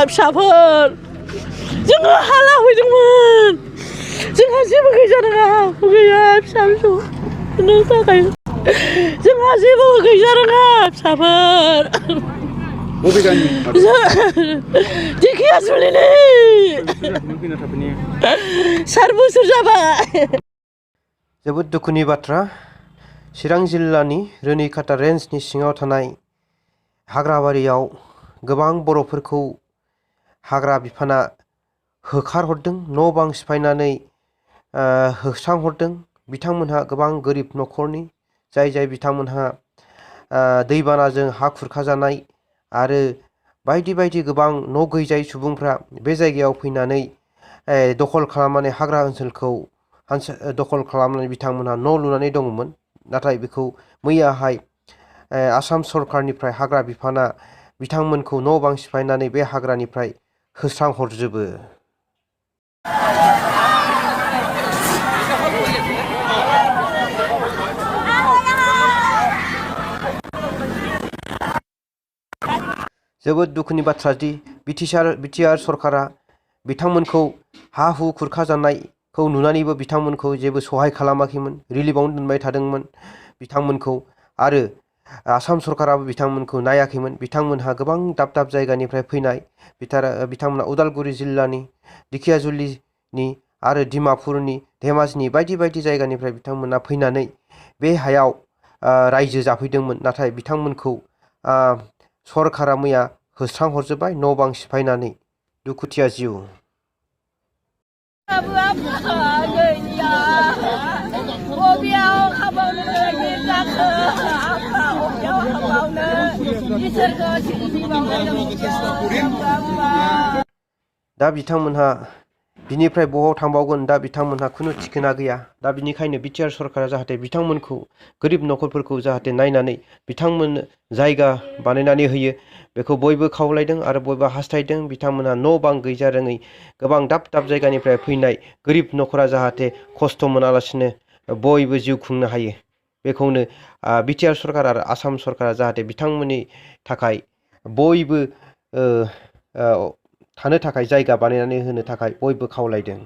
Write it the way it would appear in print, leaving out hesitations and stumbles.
फिसाफोर जोङो हाला फैदोंमोन जोंहा जेबो गैजारोङा गैया फिसा फिसौनो थाखाय जोंहा जेबो गैजारोङा फिसाफोर बबे गामि दिखिया जुलिनि 4 बोसोर जाबाय जोबोद दुखुनि बाथ्रा चिरां जिल्लानि रुनिखाता रेन्जनि सिङाव थानाय हाग्राबारियाव गोबां बर'फोरखौ हाग्रा बिफाना होखारहरदों न' बां सिफायनानै होस्रांहरदों बिथांमोनहा गोबां गोरिब न'खरनि जाय बिथांमोनहा दैबानाजों हा खुरखाजानाय आरो बायदि बायदि गोबां न' गैजायै सुबुंफ्रा बे जायगायाव फैनानै दखल खालामनानै हाग्रा ओनसोलखौ दखल खालामनानै बिथांमोनहा न' लुनानै दङमोन नाथाय बेखौ मैयाहाय आसाम सरकारनिफ्राय हाग्रा बिफाना बिथांमोनखौ न' बां सिफायनानै बे हाग्रानिफ्राय होस्रांहरजोबो जोबोद दुखुनि बाथ्रा दि बिटिआर सरकारा बिथांमोनखौ हा हु खुरखाजानायखौ नुनानैबो बिथांमोनखौ जेबो सहाय खालामाखैमोन रिलिफआवनो दोनबाय थादोंमोन बिथांमोनखौ आरो आसाम सरकाराबो बिथांमोनखौ नायाखैमोन बिथांमोनहा गोबां दाब दाब जायगानिफ्राय फैनाय बिथांमोना उदालगुरि जिल्लानि दिखियाजुलिनि आरो डिमापुरनि धेमाजिनि बायदि बायदि जायगानिफ्राय बिथांमोना फैनानै बे हायाव रायजो जाफैदोंमोन नाथाय बिथांमोनखौ सरकारा मैया होस्रांहरजोब्बाय न' बां सिफायनानै दुखुथिया जिउ दा बिथांमोनहा बिनिफ्राय बहाव थांबावगोन दा बिथांमोनहा खुनु थिखोना गैया दा बिनिखायनो बिटिआर सरकारा जाहाथे बिथांमोनखौ गोरिब न'खरफोरखौ जाहाथे नायनानै बिथांमोननो जायगा बानायनानै होयो बेखौ बयबो खावलायदों आरो बयबो हास्थायदों बिथांमोनहा न' बां गैजा रोङै गोबां दाब दाब जायगानिफ्राय फैनाय गोरिब न'खरा जाहाथे खस्थ' मोनालासिनो बयबो जिउ खुंनो हायो बेखौनो बिटिआर सरकार आरो आसाम सरकारा जाहाथे बिथांमोननि थाखाय बयबो थानो थाखाय जायगा बानायनानै होनो थाखाय बयबो खावलायदों